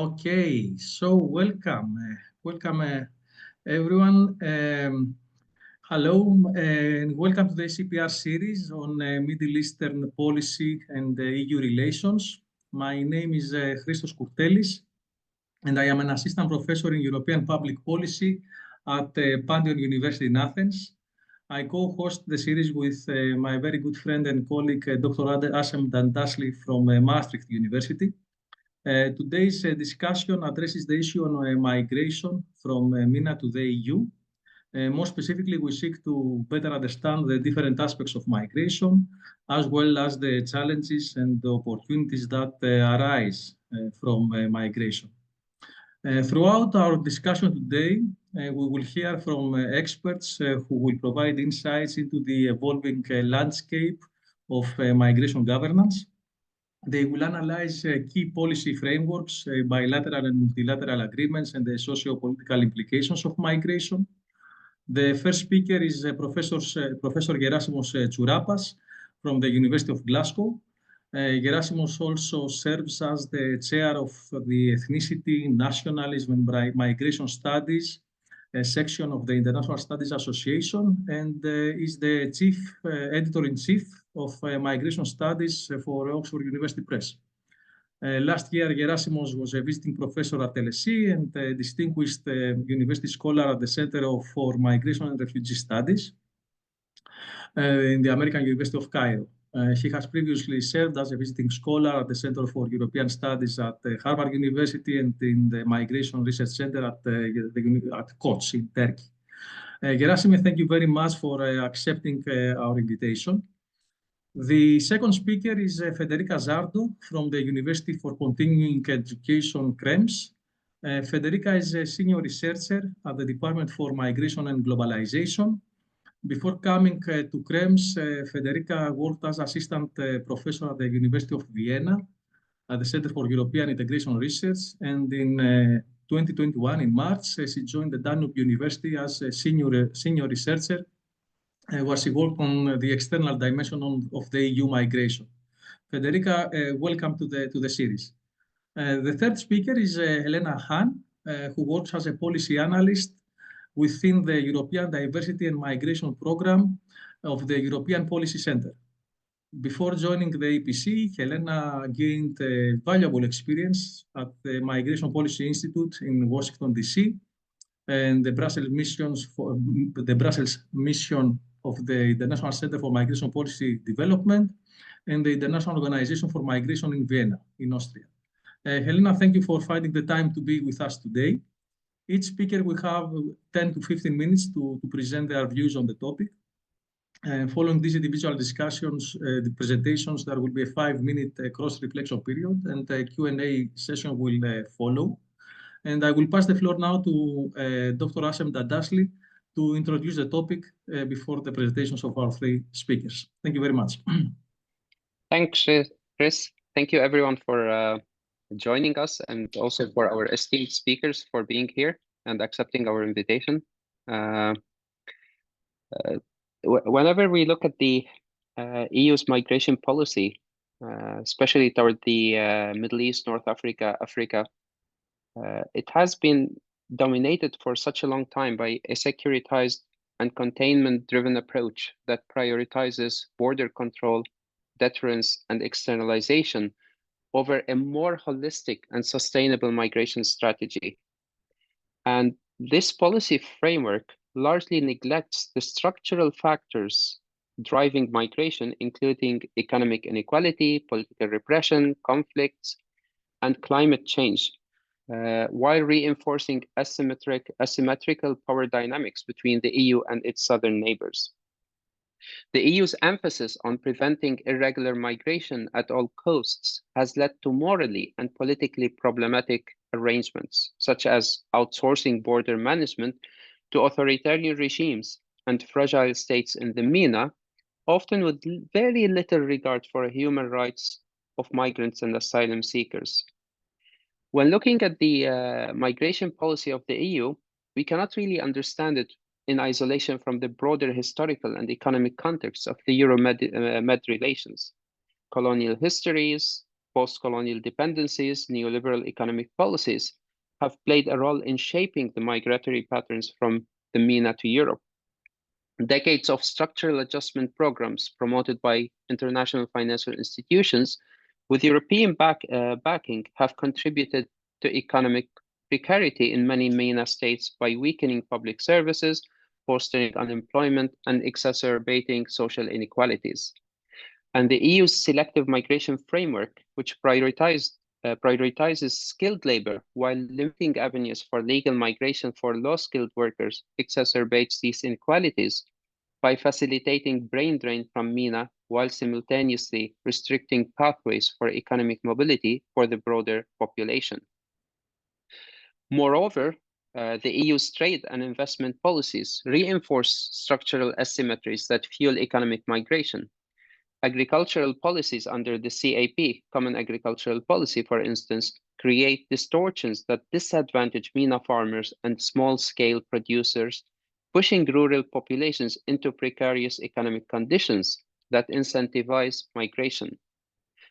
Okay, so welcome everyone. Hello and welcome to the ECPR series on Middle Eastern policy and EU relations. My name is Christos Kourtelis, and I am an assistant professor in European public policy at Panteion University in Athens. I co-host the series with my very good friend and colleague, Dr. Assem Dandashly from Maastricht University. Today's discussion addresses the issue on migration from MENA to the EU. More specifically, we seek to better understand the different aspects of migration, as well as the challenges and the opportunities that arise from migration. Throughout our discussion today, we will hear from experts who will provide insights into the evolving landscape of migration governance. They will analyze key policy frameworks, bilateral and multilateral agreements, and the socio-political implications of migration. The first speaker is Professor Gerasimos Tsourapas from the University of Glasgow. Gerasimos also serves as the chair of the Ethnicity, Nationalism, and Migration Studies section of the International Studies Association, and is the chief editor-in-chief of Migration Studies for Oxford University Press. Last year, Gerasimos was a visiting professor at LSE and a distinguished university scholar at the Center for Migration and Refugee Studies in the American University of Cairo. He has previously served as a visiting scholar at the Center for European Studies at Harvard University and in the Migration Research Center at Koç in Turkey. Gerasimos, thank you very much for accepting our invitation. The second speaker is Federica Zardo from the University for Continuing Education, Krems. Federica is a senior researcher at the Department for Migration and Globalization. Before coming to Krems, Federica worked as assistant professor at the University of Vienna at the Center for European Integration Research. And in 2021, in March, she joined the Danube University as a senior researcher, where she worked on the external dimension of the EU migration. Federica, welcome to the series. The third speaker is Helena Hahn, who works as a policy analyst within the European Diversity and Migration Program of the European Policy Center. Before joining the EPC, Helena gained valuable experience at the Migration Policy Institute in Washington, D.C., and the Brussels mission of the International Center for Migration Policy Development and the International Organization for Migration in Vienna, in Austria. Helena, thank you for finding the time to be with us today. Each speaker will have 10 to 15 minutes to present their views on the topic. Following these individual discussions, the presentations, there will be a 5-minute cross-reflection period, and a Q&A session will follow. And I will pass the floor now to Dr. Assem Dandashly to introduce the topic before the presentations of our three speakers. Thank you very much. Thanks, Chris. Thank you, everyone, for joining us, and also for our esteemed speakers for being here and accepting our invitation. Whenever we look at the EU's migration policy, especially toward the Middle East, North Africa, it has been dominated for such a long time by a securitized and containment-driven approach that prioritizes border control, deterrence, and externalization over a more holistic and sustainable migration strategy. And this policy framework largely neglects the structural factors driving migration, including economic inequality, political repression, conflicts, and climate change, while reinforcing asymmetrical power dynamics between the EU and its southern neighbors. The EU's emphasis on preventing irregular migration at all costs has led to morally and politically problematic arrangements, such as outsourcing border management to authoritarian regimes and fragile states in the MENA, often with very little regard for human rights of migrants and asylum seekers. When looking at the migration policy of the EU, we cannot really understand it in isolation from the broader historical and economic context of the Euro-Med relations. Colonial histories, post-colonial dependencies, neoliberal economic policies have played a role in shaping the migratory patterns from the MENA to Europe. Decades of structural adjustment programs promoted by international financial institutions with European backing have contributed to economic precarity in many MENA states by weakening public services, fostering unemployment, and exacerbating social inequalities. And the EU's selective migration framework, which prioritizes skilled labor while limiting avenues for legal migration for low-skilled workers, exacerbates these inequalities by facilitating brain drain from MENA while simultaneously restricting pathways for economic mobility for the broader population. Moreover, the EU's trade and investment policies reinforce structural asymmetries that fuel economic migration. Agricultural policies under the CAP, Common Agricultural Policy, for instance, create distortions that disadvantage MENA farmers and small-scale producers, pushing rural populations into precarious economic conditions that incentivize migration.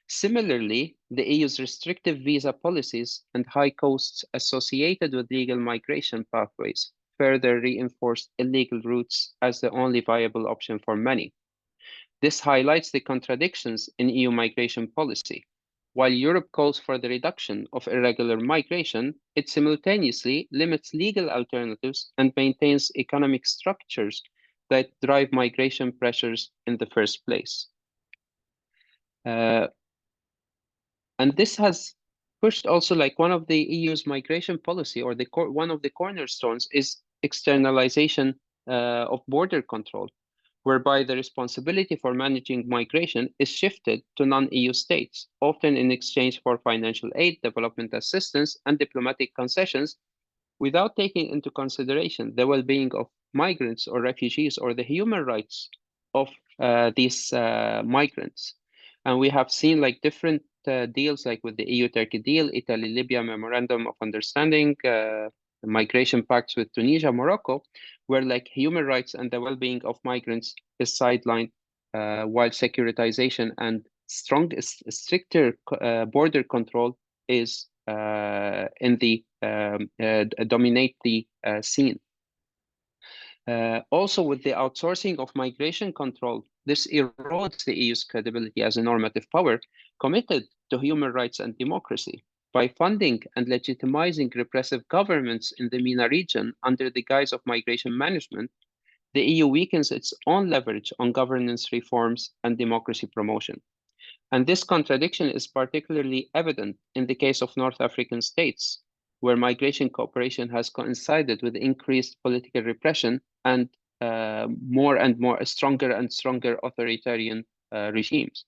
Similarly, the EU's restrictive visa policies and high costs associated with legal migration pathways further reinforce illegal routes as the only viable option for many. This highlights the contradictions in EU migration policy. While Europe calls for the reduction of irregular migration, it simultaneously limits legal alternatives and maintains economic structures that drive migration pressures in the first place. And this has pushed also, like, one of the EU's migration policy, or one of the cornerstones, is externalization of border control, whereby the responsibility for managing migration is shifted to non-EU states, often in exchange for financial aid, development assistance, and diplomatic concessions, without taking into consideration the well-being of migrants or refugees or the human rights of these migrants. And we have seen, like, different deals, like with the EU-Turkey deal, Italy-Libya Memorandum of Understanding, migration pacts with Tunisia, Morocco, where, like, human rights and the well-being of migrants is sidelined, while securitization and stricter border control is dominate the scene. Also, with the outsourcing of migration control, this erodes the EU's credibility as a normative power committed to human rights and democracy. By funding and legitimizing repressive governments in the MENA region under the guise of migration management, the EU weakens its own leverage on governance reforms and democracy promotion. And this contradiction is particularly evident in the case of North African states, where migration cooperation has coincided with increased political repression and stronger and stronger authoritarian regimes.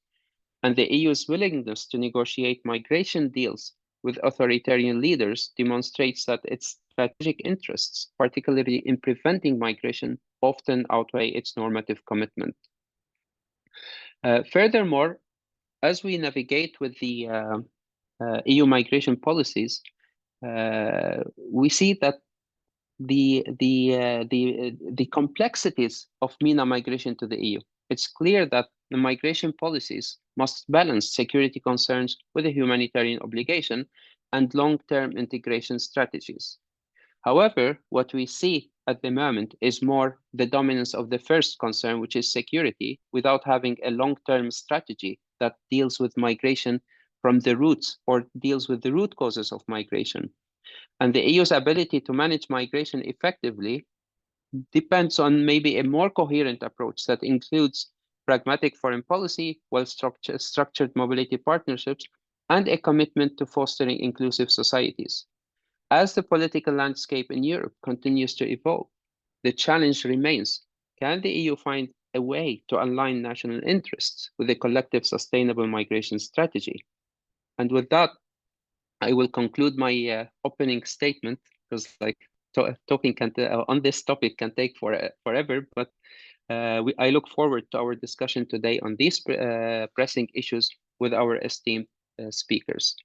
And the EU's willingness to negotiate migration deals with authoritarian leaders demonstrates that its strategic interests, particularly in preventing migration, often outweigh its normative commitment. Furthermore, as we navigate with the EU migration policies, we see that the complexities of MENA migration to the EU. It's clear that the migration policies must balance security concerns with a humanitarian obligation and long-term integration strategies. However, what we see at the moment is more the dominance of the first concern, which is security, without having a long-term strategy that deals with migration from the roots or deals with the root causes of migration. And the EU's ability to manage migration effectively depends on maybe a more coherent approach that includes pragmatic foreign policy, well-structured mobility partnerships, and a commitment to fostering inclusive societies. As the political landscape in Europe continues to evolve, the challenge remains: can the EU find a way to align national interests with a collective sustainable migration strategy? And with that, I will conclude my opening statement, because, like, talking on this topic can take forever, but I look forward to our discussion today on these pressing issues with our esteemed speakers.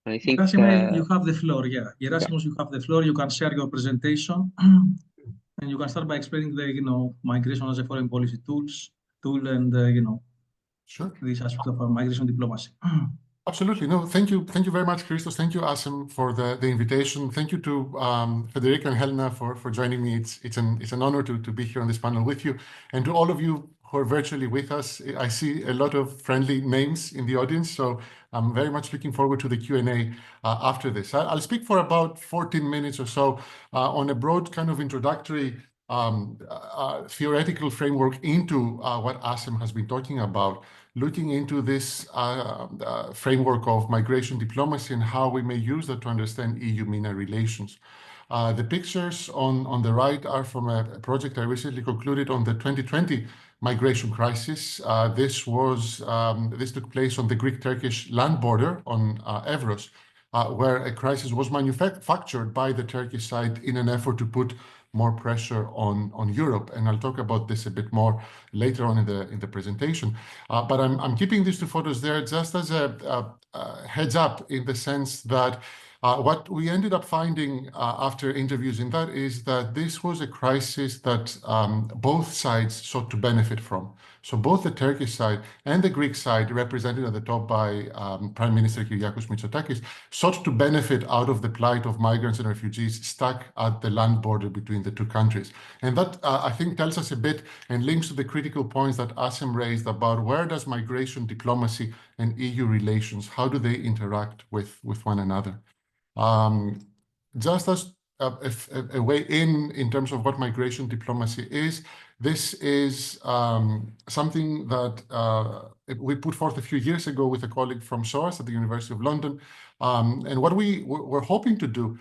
I think Gerasimos, you have the floor. Yeah, Gerasimos, you have the floor. You can share your presentation, and you can start by explaining the migration as a foreign policy tool, and this aspect of migration diplomacy. Absolutely. No, thank you. Thank you very much, Christos. Thank you, Assem, for the invitation. Thank you to Federica and Helena for joining me. It's an honor to be here on this panel with you. And to all of you who are virtually with us, I see a lot of friendly names in the audience. So I'm very much looking forward to the Q&A after this. I'll speak for about 14 minutes or so on a broad kind of introductory theoretical framework into what Assem has been talking about, looking into this framework of migration diplomacy and how we may use that to understand EU-MENA relations. The pictures on the right are from a project I recently concluded on the 2020 migration crisis. This took place on the Greek-Turkish land border on Evros, where a crisis was manufactured by the Turkish side in an effort to put more pressure on Europe, and I'll talk about this a bit more later on in the presentation. But I'm keeping these two photos there just as a heads up, in the sense that what we ended up finding after interviews in that is that this was a crisis that both sides sought to benefit from. So both the Turkish side and the Greek side, represented at the top by Prime Minister Kyriakos Mitsotakis, sought to benefit out of the plight of migrants and refugees stuck at the land border between the two countries. And that, I think, tells us a bit and links to the critical points that Assem raised about where does migration diplomacy and EU relations, how do they interact with one another? Just as a way in terms of what migration diplomacy is, this is something that we put forth a few years ago with a colleague from Tsourapas at the University of London. And what we were hoping to do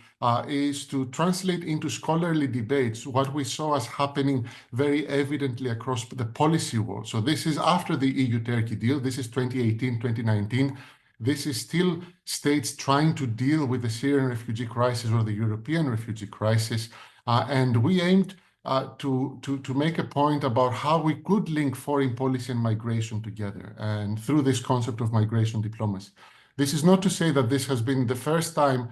is to translate into scholarly debates what we saw as happening very evidently across the policy world. So this is after the EU-Turkey deal. This is 2018, 2019. This is still states trying to deal with the Syrian refugee crisis or the European refugee crisis. And we aimed to make a point about how we could link foreign policy and migration together, and through this concept of migration diplomacy. This is not to say that this has been the first time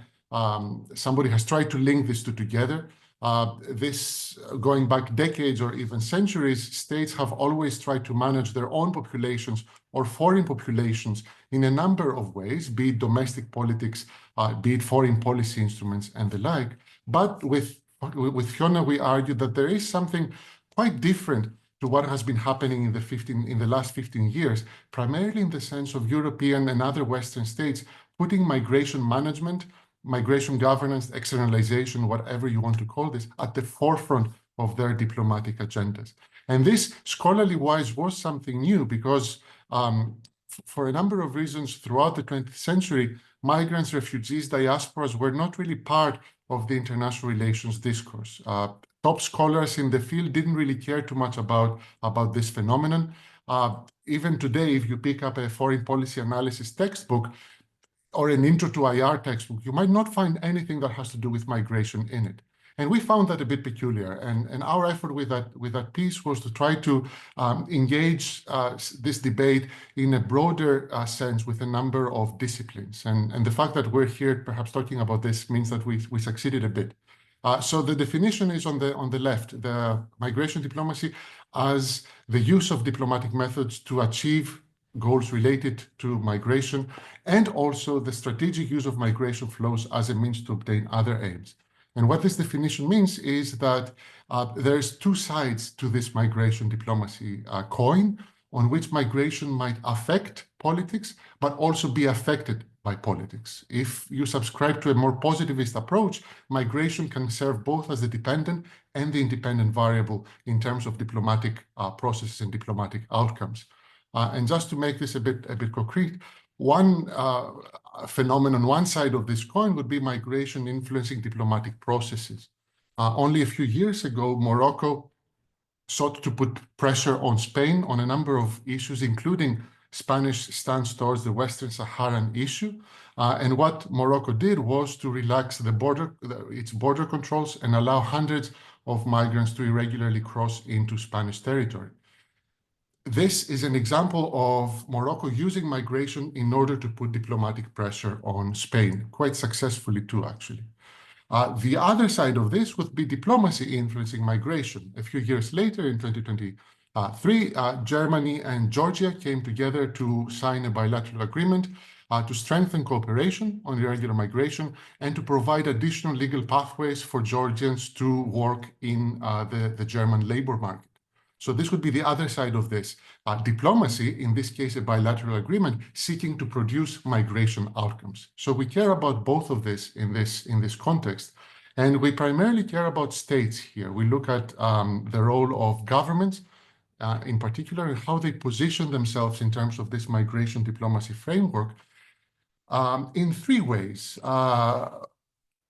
somebody has tried to link these two together. Going back decades or even centuries, states have always tried to manage their own populations or foreign populations in a number of ways, be it domestic politics, be it foreign policy instruments and the like. But with Fiona, we argued that there is something quite different to what has been happening in the last 15 years, primarily in the sense of European and other Western states putting migration management, migration governance, externalization, whatever you want to call this, at the forefront of their diplomatic agendas. And this, scholarly-wise, was something new because for a number of reasons throughout the 20th century, migrants, refugees, diasporas were not really part of the international relations discourse. Top scholars in the field didn't really care too much about this phenomenon. Even today, if you pick up a foreign policy analysis textbook or an intro to IR textbook, you might not find anything that has to do with migration in it. And we found that a bit peculiar. And our effort with that piece was to try to engage this debate in a broader sense with a number of disciplines. And the fact that we're here perhaps talking about this means that we succeeded a bit. So the definition is on the left, the migration diplomacy as the use of diplomatic methods to achieve goals related to migration, and also the strategic use of migration flows as a means to obtain other aims. And what this definition means is that there's two sides to this migration diplomacy coin, on which migration might affect politics, but also be affected by politics. If you subscribe to a more positivist approach, migration can serve both as the dependent and the independent variable in terms of diplomatic processes and diplomatic outcomes. And just to make this a bit concrete, one phenomenon, one side of this coin would be migration influencing diplomatic processes. Only a few years ago, Morocco sought to put pressure on Spain on a number of issues, including Spanish stance towards the Western Saharan issue. And what Morocco did was to relax its border controls and allow hundreds of migrants to irregularly cross into Spanish territory. This is an example of Morocco using migration in order to put diplomatic pressure on Spain, quite successfully too, actually. The other side of this would be diplomacy influencing migration. A few years later, in 2020, Three, Germany and Georgia came together to sign a bilateral agreement to strengthen cooperation on irregular migration and to provide additional legal pathways for Georgians to work in the German labor market. So this would be the other side of this. Diplomacy, in this case, a bilateral agreement, seeking to produce migration outcomes. So we care about both of this in this context. And we primarily care about states here. We look at the role of governments, in particular, and how they position themselves in terms of this migration diplomacy framework in three ways.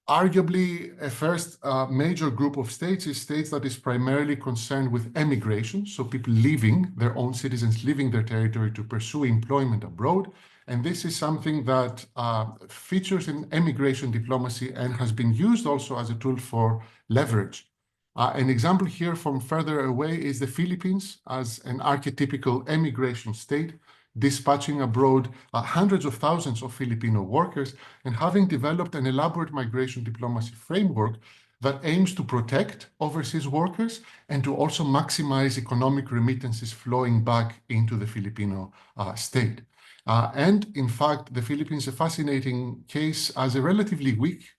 Arguably, a first major group of states is states that is primarily concerned with emigration, so people leaving, their own citizens leaving their territory to pursue employment abroad. And this is something that features in emigration diplomacy and has been used also as a tool for leverage. An example here from further away is the Philippines as an archetypical emigration state, dispatching abroad hundreds of thousands of Filipino workers and having developed an elaborate migration diplomacy framework that aims to protect overseas workers and to also maximize economic remittances flowing back into the Filipino state. And in fact, the Philippines is a fascinating case as a relatively weak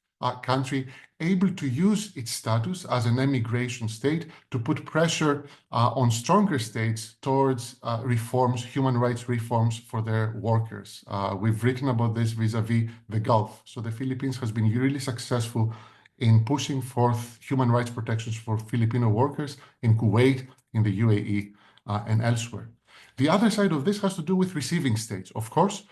country able to use its status as an emigration state to put pressure on stronger states towards reforms, human rights reforms for their workers. We've written about this vis-a-vis the Gulf. So the Philippines has been really successful in pushing forth human rights protections for Filipino workers in Kuwait, in the UAE, and elsewhere. The other side of this has to do with receiving states, of course.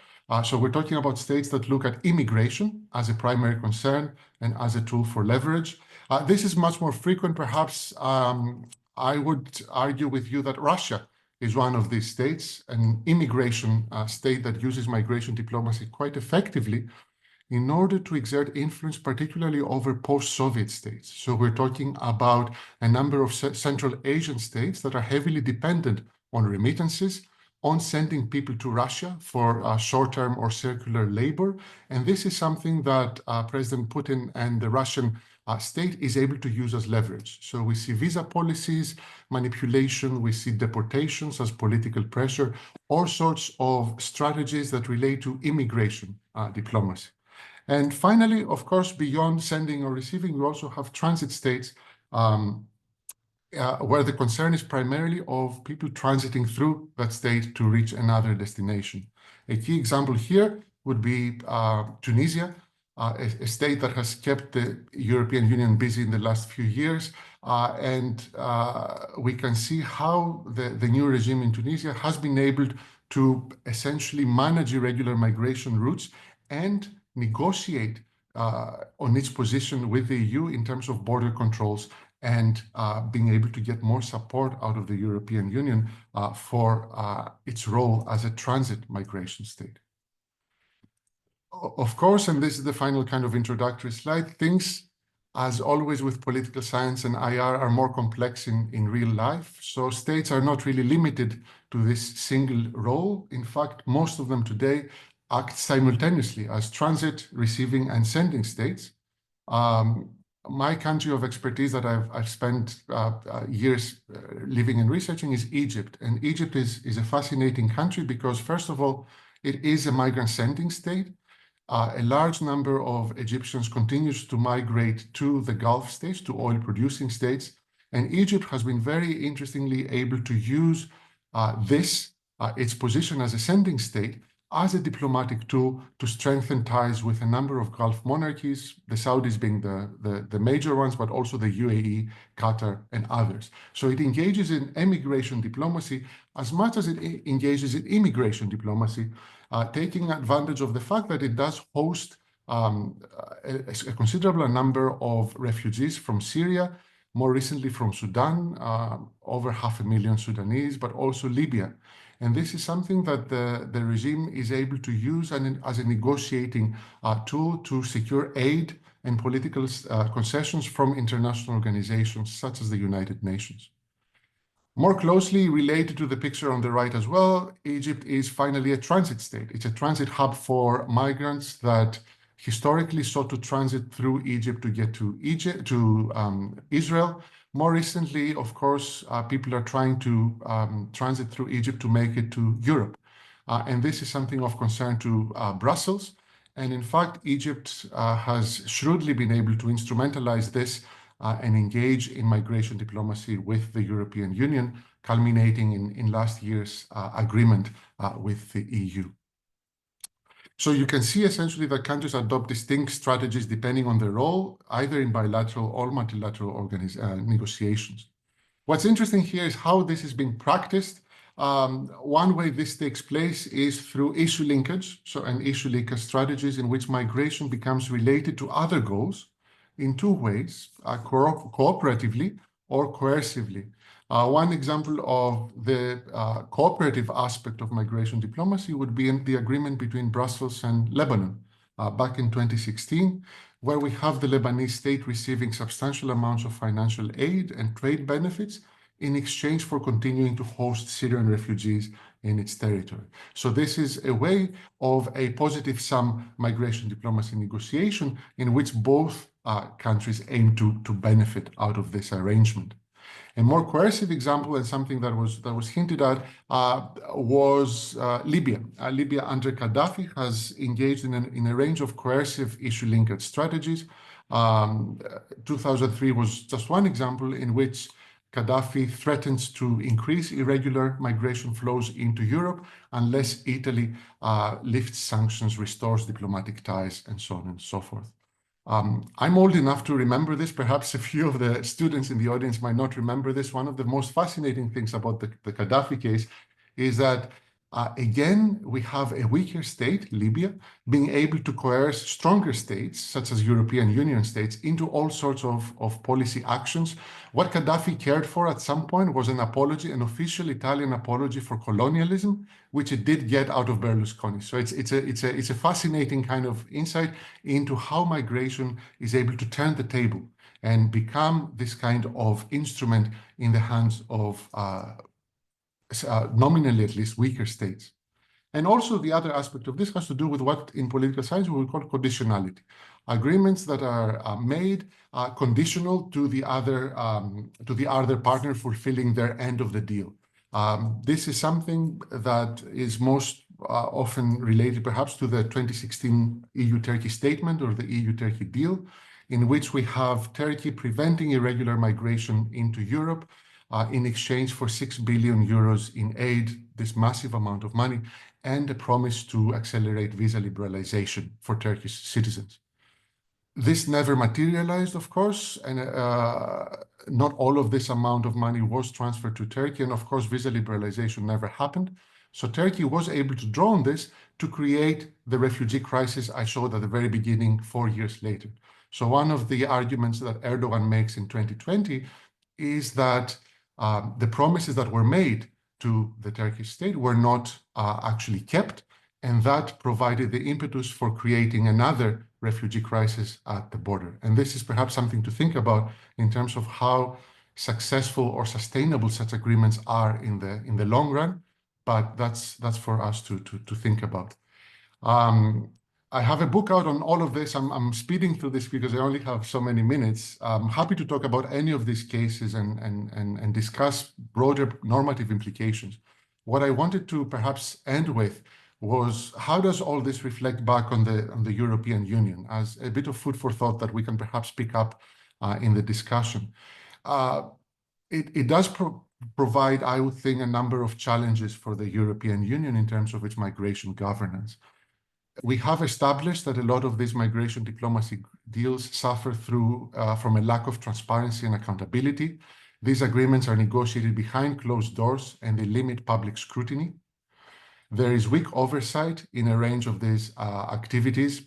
So we're talking about states that look at immigration as a primary concern and as a tool for leverage. This is much more frequent, perhaps. I would argue with you that Russia is one of these states, an immigration state that uses migration diplomacy quite effectively in order to exert influence, particularly over post-Soviet states. So we're talking about a number of Central Asian states that are heavily dependent on remittances, on sending people to Russia for short-term or circular labor. And this is something that President Putin and the Russian state is able to use as leverage. So we see visa policies, manipulation, we see deportations as political pressure, all sorts of strategies that relate to immigration diplomacy. And finally, of course, beyond sending or receiving, we also have transit states where the concern is primarily of people transiting through that state to reach another destination. A key example here would be Tunisia, a state that has kept the European Union busy in the last few years. And we can see how the new regime in Tunisia has been able to essentially manage irregular migration routes and negotiate on its position with the EU in terms of border controls and being able to get more support out of the European Union for its role as a transit migration state. Of course, and this is the final kind of introductory slide, things, as always with political science and IR, are more complex in real life. So states are not really limited to this single role. In fact, most of them today act simultaneously as transit, receiving, and sending states. My country of expertise that I've spent years living and researching is Egypt. And Egypt is a fascinating country because, first of all, it is a migrant sending state. A large number of Egyptians continues to migrate to the Gulf states, to oil-producing states. And Egypt has been very interestingly able to use its position as a sending state, as a diplomatic tool to strengthen ties with a number of Gulf monarchies, the Saudis being the major ones, but also the UAE, Qatar, and others. So it engages in emigration diplomacy as much as it engages in immigration diplomacy, taking advantage of the fact that it does host a considerable number of refugees from Syria, more recently from Sudan, over 500,000 Sudanese, but also Libya. And this is something that the regime is able to use as a negotiating tool to secure aid and political concessions from international organizations such as the United Nations. More closely related to the picture on the right as well, Egypt is finally a transit state. It's a transit hub for migrants that historically sought to transit through Egypt to get to Israel. More recently, of course, people are trying to transit through Egypt to make it to Europe. And this is something of concern to Brussels. And in fact, Egypt has shrewdly been able to instrumentalize this and engage in migration diplomacy with the European Union, culminating in last year's agreement with the EU. So you can see essentially that countries adopt distinct strategies depending on their role, either in bilateral or multilateral negotiations. What's interesting here is how this is being practiced. One way this takes place is through issue linkage, and issue linkage strategies in which migration becomes related to other goals in two ways, cooperatively or coercively. One example of the cooperative aspect of migration diplomacy would be in the agreement between Brussels and Lebanon back in 2016, where we have the Lebanese state receiving substantial amounts of financial aid and trade benefits in exchange for continuing to host Syrian refugees in its territory. So this is a way of a positive sum migration diplomacy negotiation in which both countries aim to benefit out of this arrangement. A more coercive example, and something that was hinted at, was Libya. Libya under Gaddafi has engaged in a range of coercive issue linkage strategies. 2003 was just one example in which Gaddafi threatens to increase irregular migration flows into Europe unless Italy lifts sanctions, restores diplomatic ties, and so on and so forth. I'm old enough to remember this. Perhaps a few of the students in the audience might not remember this. One of the most fascinating things about the Gaddafi case is that, again, we have a weaker state, Libya, being able to coerce stronger states, such as European Union states, into all sorts of policy actions. What Gaddafi cared for at some point was an apology, an official Italian apology for colonialism, which it did get out of Berlusconi. So it's a fascinating kind of insight into how migration is able to turn the table and become this kind of instrument in the hands of nominally at least weaker states. And also the other aspect of this has to do with what in political science we would call conditionality. Agreements that are made conditional to the other partner fulfilling their end of the deal. This is something that is most often related perhaps to the 2016 EU-Turkey statement or the EU-Turkey deal, in which we have Turkey preventing irregular migration into Europe in exchange for 6 billion euros in aid, this massive amount of money, and a promise to accelerate visa liberalization for Turkish citizens. This never materialized, of course, and not all of this amount of money was transferred to Turkey, and of course, visa liberalization never happened. So Turkey was able to draw on this to create the refugee crisis I showed at the very beginning 4 years later. So one of the arguments that Erdogan makes in 2020 is that the promises that were made to the Turkish state were not actually kept, and that provided the impetus for creating another refugee crisis at the border. And this is perhaps something to think about in terms of how successful or sustainable such agreements are in the long run, but that's for us to think about. I have a book out on all of this. I'm speeding through this because I only have so many minutes. I'm happy to talk about any of these cases and discuss broader normative implications. What I wanted to perhaps end with was how does all this reflect back on the European Union as a bit of food for thought that we can perhaps pick up in the discussion. It does provide, I would think, a number of challenges for the European Union in terms of its migration governance. We have established that a lot of these migration diplomacy deals suffer from a lack of transparency and accountability. These agreements are negotiated behind closed doors and they limit public scrutiny. There is weak oversight in a range of these activities.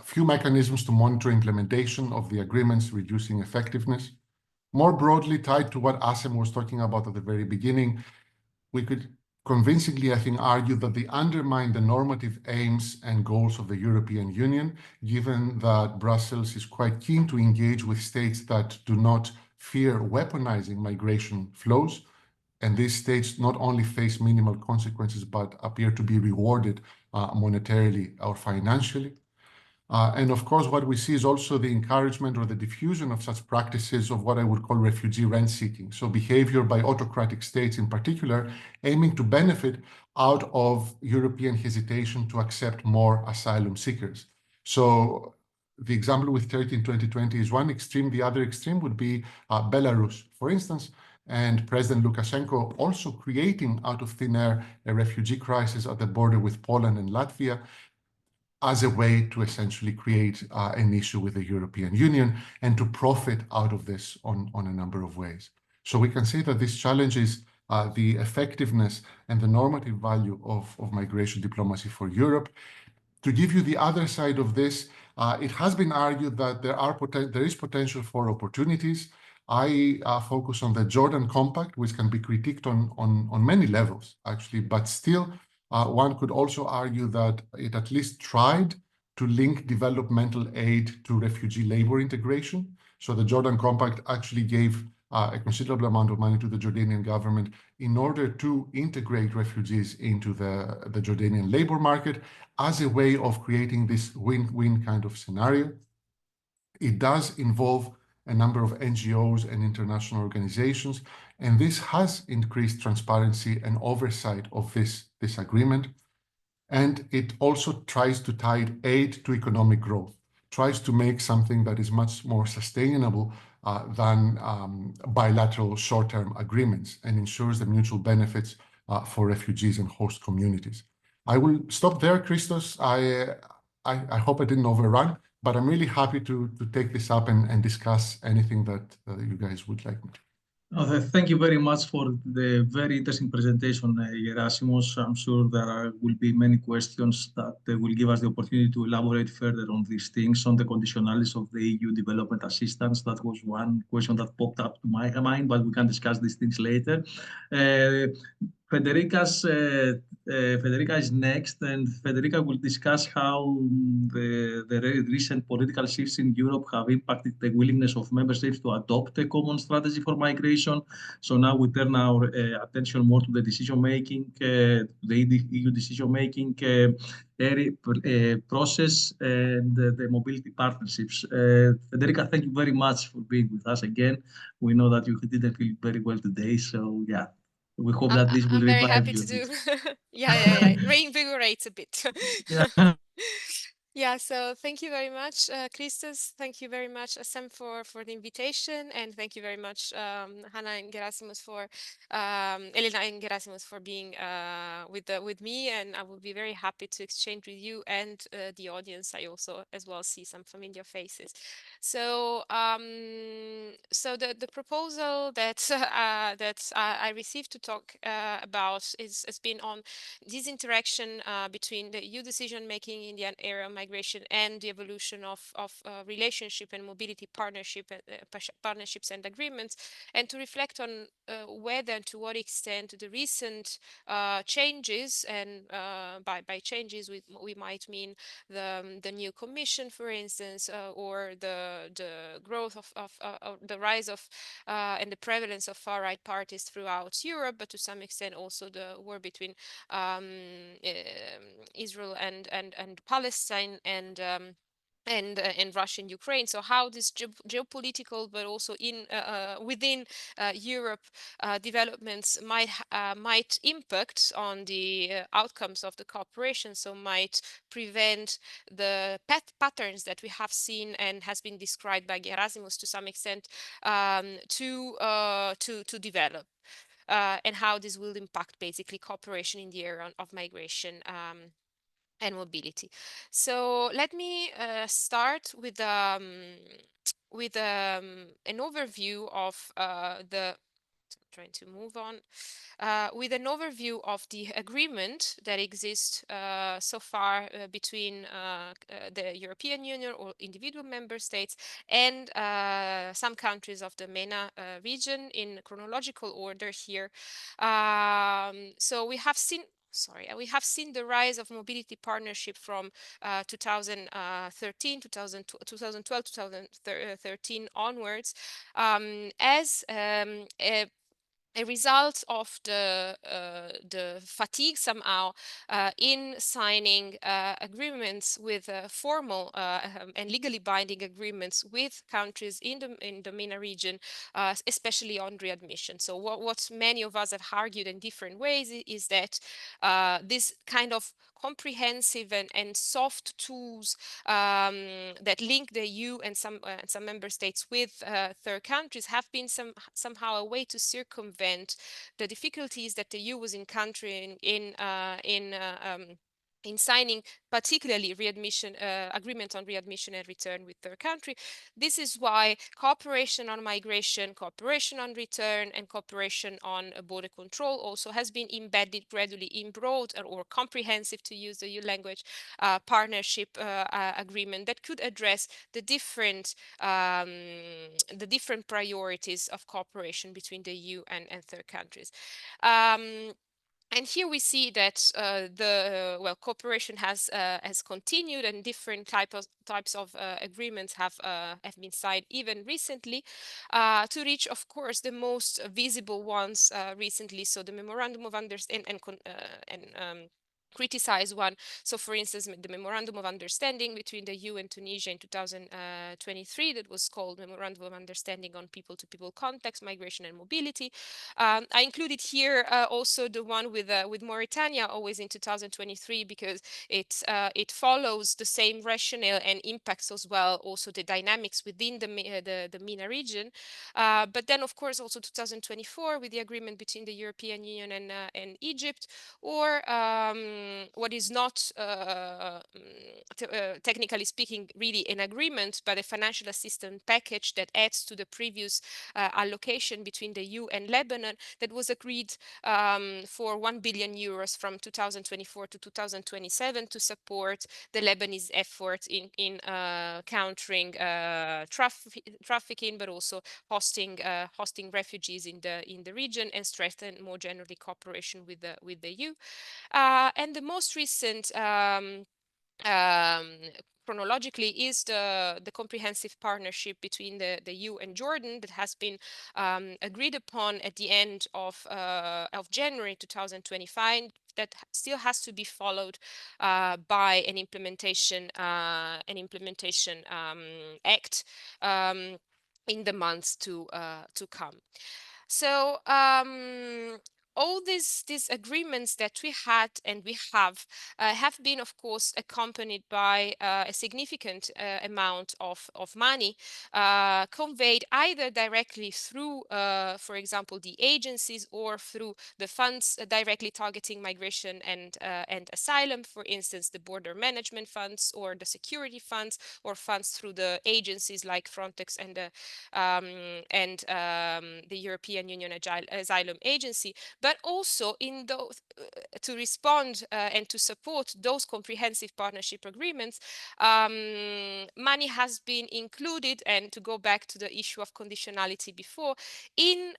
Few mechanisms to monitor implementation of the agreements, reducing effectiveness. More broadly, tied to what Assem was talking about at the very beginning, we could convincingly, I think, argue that they undermine the normative aims and goals of the European Union, given that Brussels is quite keen to engage with states that do not fear weaponizing migration flows. And these states not only face minimal consequences, but appear to be rewarded monetarily or financially. And of course, what we see is also the encouragement or the diffusion of such practices of what I would call refugee rent-seeking. So behavior by autocratic states in particular, aiming to benefit out of European hesitation to accept more asylum seekers. So the example with Turkey in 2020 is one extreme. The other extreme would be Belarus, for instance, and President Lukashenko also creating out of thin air a refugee crisis at the border with Poland and Latvia, as a way to essentially create an issue with the European Union and to profit out of this on a number of ways. So we can say that this challenges the effectiveness and the normative value of migration diplomacy for Europe. To give you the other side of this, it has been argued that there is potential for opportunities. I focus on the Jordan Compact, which can be critiqued on many levels, actually, but still, one could also argue that it at least tried to link developmental aid to refugee labor integration. So the Jordan Compact actually gave a considerable amount of money to the Jordanian government in order to integrate refugees into the Jordanian labor market as a way of creating this win-win kind of scenario. It does involve a number of NGOs and international organizations, and this has increased transparency and oversight of this agreement. And it also tries to tie aid to economic growth, tries to make something that is much more sustainable than bilateral short-term agreements, and ensures the mutual benefits for refugees and host communities. I will stop there, Christos. I hope I didn't overrun, but I'm really happy to take this up and discuss anything that you guys would like me to. Thank you very much for the very interesting presentation, Gerasimos. I'm sure there will be many questions that will give us the opportunity to elaborate further on these things, on the conditionalities of the EU development assistance. That was one question that popped up to my mind, but we can discuss these things later. Federica is next, and Federica will discuss how the recent political shifts in Europe have impacted the willingness of member states to adopt a common strategy for migration. So now we turn our attention more to the decision-making, the EU decision-making process and the mobility partnerships. Federica, thank you very much for being with us again. We know that you didn't feel very well today, so yeah. We hope that this will revive you. I'm very happy to do. Yeah. Reinvigorate a bit. Yeah. Yeah, so thank you very much, Christos. Thank you very much, Assem, for the invitation, and thank you very much, Hannah and Gerasimos for Helena and Gerasimos for being with me, and I will be very happy to exchange with you and the audience. I also as well see some familiar faces. So the proposal that I received to talk about has been on this interaction between the EU decision making in the area of migration and the evolution of relationship and mobility partnerships and agreements, and to reflect on whether and to what extent the recent changes, and by changes we might mean the new commission, for instance, or the growth of the rise of and the prevalence of far-right parties throughout Europe, but to some extent also the war between Israel and Palestine and Russia and Ukraine. So how this geopolitical, but also in within Europe, developments might impact on the outcomes of the cooperation. So might prevent the patterns that we have seen and has been described by Gerasimos to some extent to develop. And how this will impact basically cooperation in the area of migration and mobility. So let me start with an overview of trying to move on with an overview of the agreement that exists so far between the European Union or individual member states and some countries of the MENA region in chronological order here. So we have seen the rise of mobility partnership from 2013, 2012, 2013 onwards as a result of the fatigue somehow in signing agreements with formal and legally binding agreements with countries in the MENA region, especially on readmission. So what many of us have argued in different ways is that this kind of comprehensive and soft tools that link the EU and some member states with third countries have been somehow a way to circumvent the difficulties that the EU was encountering in signing particularly readmission agreement on readmission and return with third country. This is why cooperation on migration, cooperation on return, and cooperation on border control also has been embedded gradually in broad or comprehensive, to use the EU language, partnership agreement that could address the different priorities of cooperation between the EU and third countries. And here we see that cooperation has continued, and different types of agreements have been signed even recently, to reach, of course, the most visible ones recently. So the memorandum of understanding and criticize one. So, for instance, the Memorandum of Understanding between the EU and Tunisia in 2023, that was called Memorandum of Understanding on People-to-People Contacts, Migration and Mobility. I included here also the one with Mauritania, always in 2023, because it follows the same rationale and impacts as well also the dynamics within the MENA region. But then, of course, also 2024 with the agreement between the European Union and Egypt, or what is not technically speaking really an agreement, but a financial assistance package that adds to the previous allocation between the EU and Lebanon, that was agreed for 1 billion euros from 2024 to 2027 to support the Lebanese effort in countering trafficking, but also hosting refugees in the region, and strengthen more generally cooperation with the EU. And the most recent chronologically is the comprehensive partnership between the EU and Jordan that has been agreed upon at the end of January 2025, that still has to be followed by an implementation act in the months to come. So all these agreements that we had and we have been, of course, accompanied by a significant amount of money conveyed either directly through, for example, the agencies, or through the funds directly targeting migration and asylum, for instance, the border management funds or the security funds, or funds through the agencies like Frontex and the European Union Asylum Agency. But also in those to respond and to support those comprehensive partnership agreements, money has been included, and to go back to the issue of conditionality before, in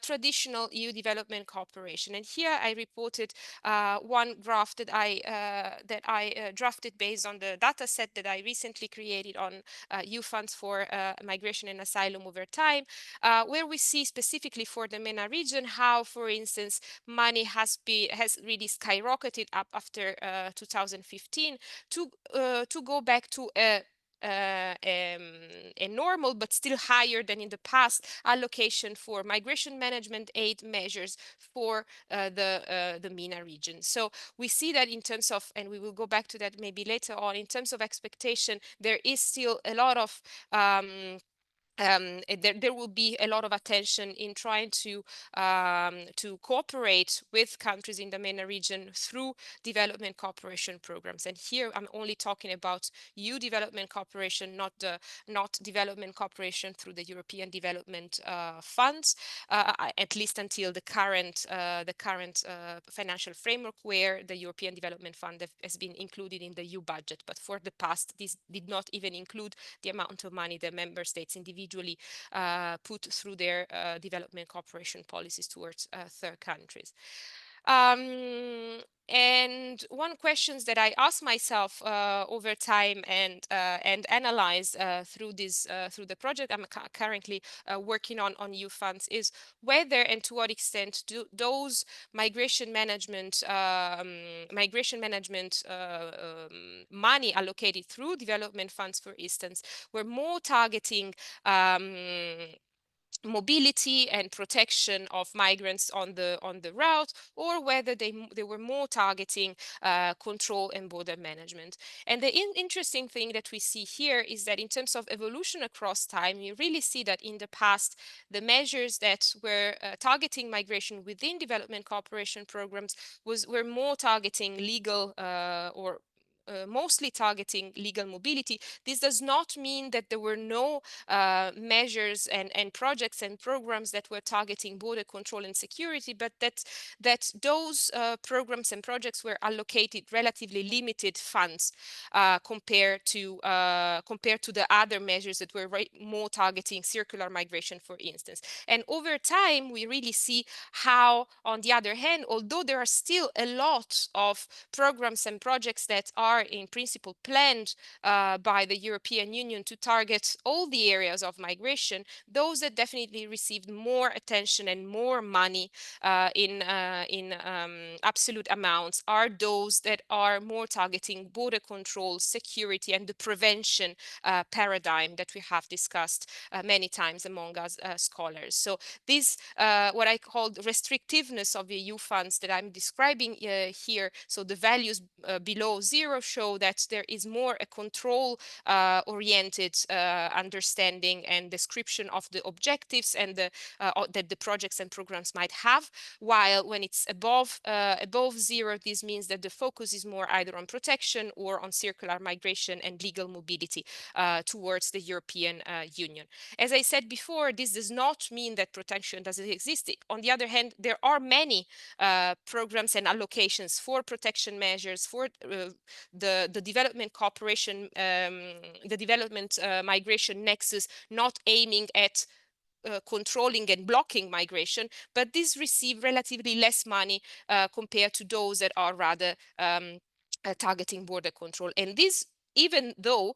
traditional EU development cooperation. And here I reported one graph that I drafted based on the data set that I recently created on EU funds for migration and asylum over time, where we see specifically for the MENA region how, for instance, money has really skyrocketed up after 2015 to go back to a normal but still higher than in the past allocation for migration management aid measures for the MENA region. So we see that in terms of, and we will go back to that maybe later on, in terms of expectation, there is still a lot of there will be a lot of attention in trying to cooperate with countries in the MENA region through development cooperation programs. And here I'm only talking about EU development cooperation, not development cooperation through the European Development Funds, at least until the current financial framework, where the European Development Fund has been included in the EU budget. But for the past, this did not even include the amount of money the member states individually put through their development cooperation policies towards third countries. And one questions that I asked myself over time and analyzed through the project I'm currently working on EU funds is whether and to what extent do those migration management money allocated through development funds, for instance, were more targeting mobility and protection of migrants on the route, or whether they were more targeting control and border management. And the interesting thing that we see here is that in terms of evolution across time, you really see that in the past, the measures that were targeting migration within development cooperation programs were more targeting legal or mostly targeting legal mobility. This does not mean that there were no measures and projects and programs that were targeting border control and security, but that those programs and projects were allocated relatively limited funds compared to the other measures that were more targeting circular migration, for instance. And over time, we really see how, on the other hand, although there are still a lot of programs and projects that are in principle planned by the European Union to target all the areas of migration, those that definitely received more attention and more money in absolute amounts are those that are more targeting border control, security, and the prevention paradigm that we have discussed many times among us scholars. So this, what I call the restrictiveness of the EU funds that I'm describing here, so the values below zero show that there is more a control oriented understanding and description of the objectives and that the projects and programs might have, while when it's above zero, this means that the focus is more either on protection or on circular migration and legal mobility towards the European Union. As I said before, this does not mean that protection doesn't exist. On the other hand, there are many programs and allocations for protection measures, for the development cooperation, the development migration nexus, not aiming at controlling and blocking migration, but these receive relatively less money compared to those that are rather targeting border control. And this, even though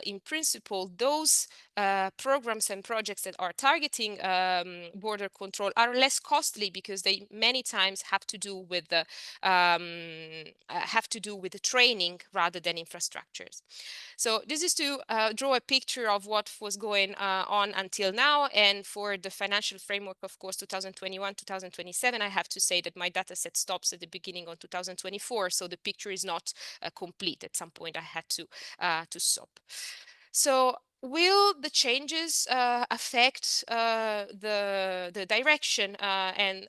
in principle those programs and projects that are targeting border control are less costly because they many times have to do with the training rather than infrastructures. So this is to draw a picture of what was going on until now. And for the financial framework, of course, 2021-2027, I have to say that my data set stops at the beginning of 2024. So the picture is not complete. At some point, I had to stop. So will the changes affect the direction and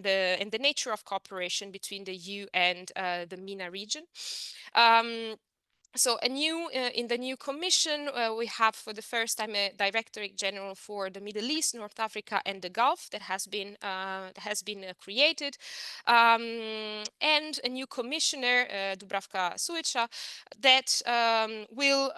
the nature of cooperation between the EU and the MENA region? So in the new commission, we have for the first time a Directorate General for the Middle East, North Africa, and the Gulf that has been created, and a new commissioner, Dubravka Šuica, that will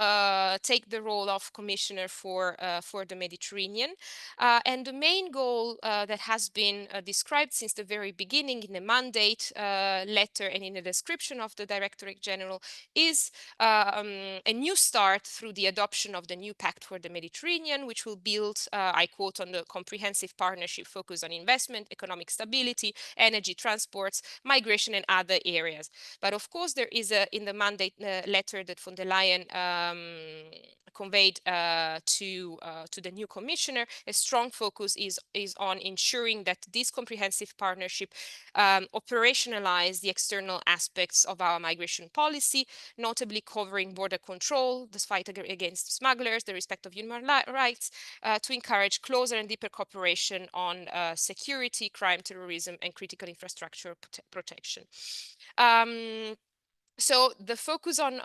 take the role of commissioner for the Mediterranean. And the main goal that has been described since the very beginning in the mandate letter and in the description of the Directorate General is a new start through the adoption of the new Pact for the Mediterranean, which will build, I quote, on the comprehensive partnership focused on investment, economic stability, energy, transports, migration, and other areas. But of course, there is in the mandate letter that von der Leyen conveyed to the new commissioner, a strong focus is on ensuring that this comprehensive partnership operationalize the external aspects of our migration policy, notably covering border control, the fight against smugglers, the respect of human rights, to encourage closer and deeper cooperation on security, crime, terrorism, and critical infrastructure protection. So the focus on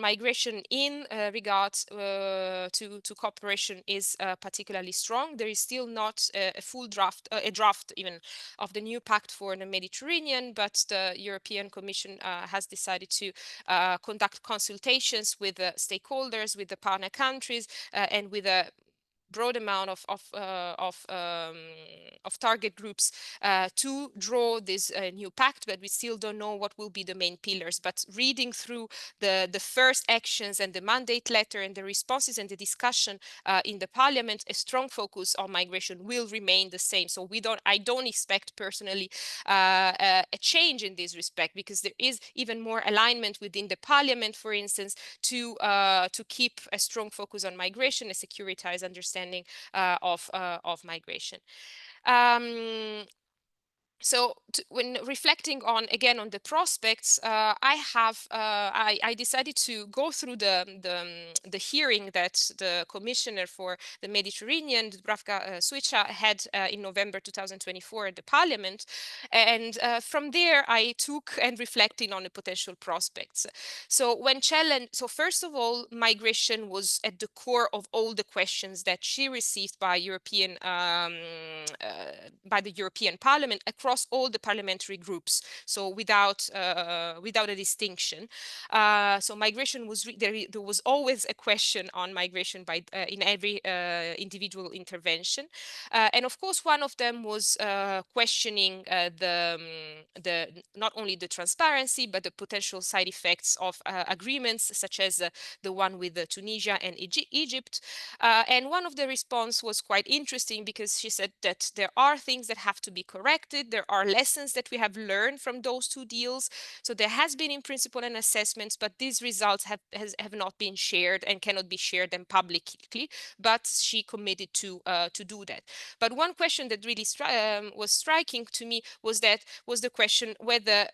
migration in regards to cooperation is particularly strong. There is still not a full draft, a draft even of the new Pact for the Mediterranean, but the European Commission has decided to conduct consultations with the stakeholders, with the partner countries, and with broad amount of target groups to draw this new pact, but we still don't know what will be the main pillars. But reading through the first actions and the mandate letter and the responses and the discussion in the parliament, a strong focus on migration will remain the same. So I don't expect personally a change in this respect, because there is even more alignment within the parliament, for instance, to keep a strong focus on migration, a securitized understanding of migration. So when reflecting on the prospects, I decided to go through the hearing that the Commissioner for the Mediterranean, Dubravka Šuica, had in November 2024 at the Parliament, and from there I took and reflected on the potential prospects. So first of all, migration was at the core of all the questions that she received by the European Parliament across all the parliamentary groups, so without a distinction. So migration was there was always a question on migration in every individual intervention, and of course one of them was questioning not only the transparency but the potential side effects of agreements such as the one with Tunisia and Egypt. And one of the response was quite interesting, because she said that there are things that have to be corrected. There are lessons that we have learned from those two deals. So there has been in principle an assessment, but these results have not been shared and cannot be shared them publicly. But she committed to do that. But one question that really was striking to me was the question whether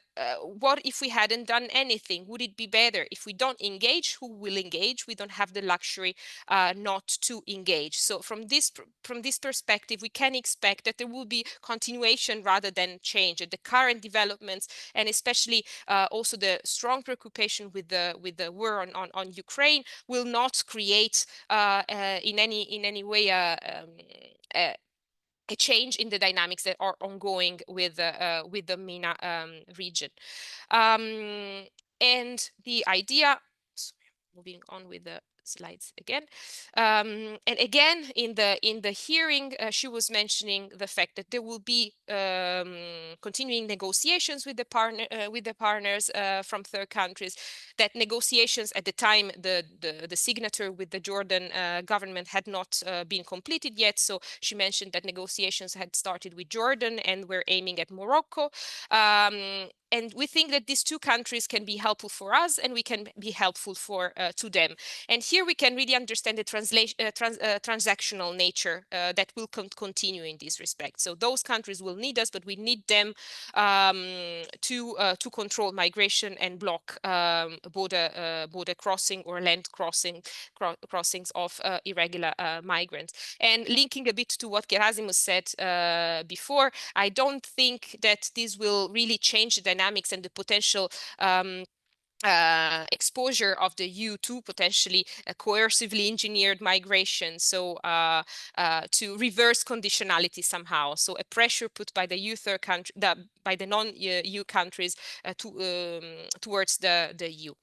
what if we hadn't done anything? Would it be better if we don't engage? Who will engage? We don't have the luxury not to engage. So from this perspective, we can expect that there will be continuation rather than change. The current developments, and especially also the strong preoccupation with the war on Ukraine, will not create in any way a change in the dynamics that are ongoing with the MENA region. And the idea, sorry, moving on with the slides again, and again in the hearing she was mentioning the fact that there will be continuing negotiations with the partners from third countries, that negotiations at the time the signature with the Jordan government had not been completed yet. So she mentioned that negotiations had started with Jordan and we're aiming at Morocco. And we think that these two countries can be helpful for us, and we can be helpful to them. And here we can really understand the transactional nature that will continue in this respect. So those countries will need us, but we need them to control migration and block border crossing or land crossings of irregular migrants. And linking a bit to what Gerasimos said before, I don't think that this will really change the dynamics and the potential exposure of the EU to potentially coercively engineered migration, so to reverse conditionality somehow. So a pressure put by the EU third country, by the non-EU countries towards the EU.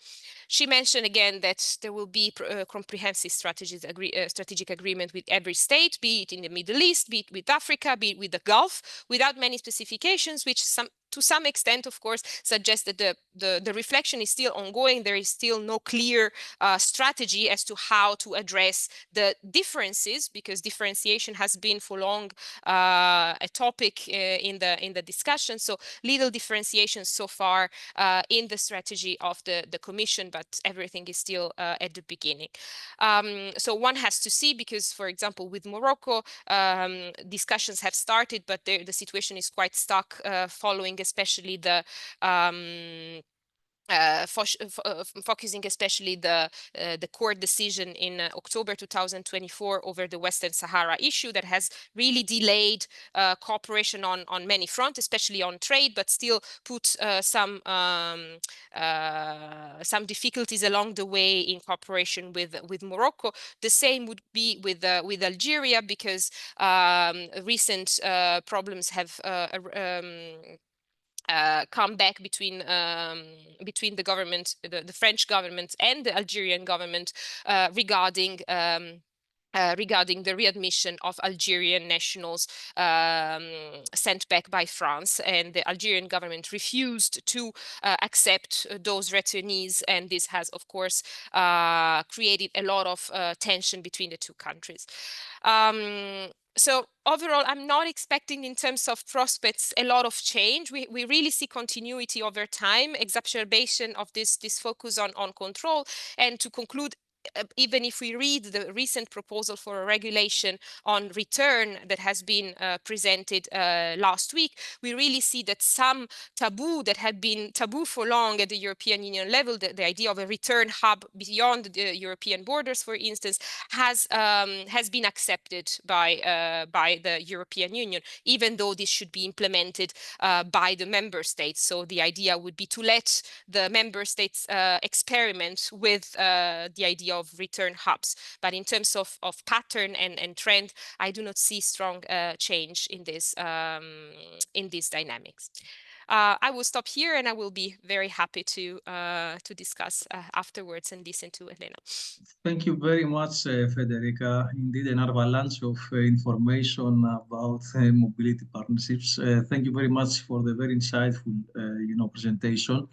She mentioned again that there will be comprehensive strategic agreement with every state, be it in the Middle East, be it with Africa, be it with the Gulf, without many specifications, which to some extent, of course, suggests that the reflection is still ongoing. There is still no clear strategy as to how to address the differences, because differentiation has been for long a topic in the discussion. So little differentiation so far in the strategy of the Commission, but everything is still at the beginning. So one has to see, because, for example, with Morocco, discussions have started, but the situation is quite stuck following especially the focusing especially the court decision in October 2024 over the Western Sahara issue that has really delayed cooperation on many fronts, especially on trade, but still put some difficulties along the way in cooperation with Morocco. The same would be with Algeria, because recent problems have come back between the government, the French government and the Algerian government regarding regarding the readmission of Algerian nationals sent back by France, and the Algerian government refused to accept those returnees, and this has, of course, created a lot of tension between the two countries. So overall, I'm not expecting in terms of prospects a lot of change. We really see continuity over time, exacerbation of this focus on control. And to conclude, even if we read the recent proposal for a regulation on return that has been presented last week, we really see that some taboo that had been taboo for long at the European Union level, the idea of a return hub beyond the European borders, for instance, has been accepted by the European Union, even though this should be implemented by the member states. So the idea would be to let the member states experiment with the idea of return hubs. But in terms of pattern and trend, I do not see strong change in these dynamics. I will stop here, and I will be very happy to discuss afterwards and listen to Helena. Thank you very much, Federica. Indeed, an avalanche of information about mobility partnerships. Thank you very much for the very insightful, presentation.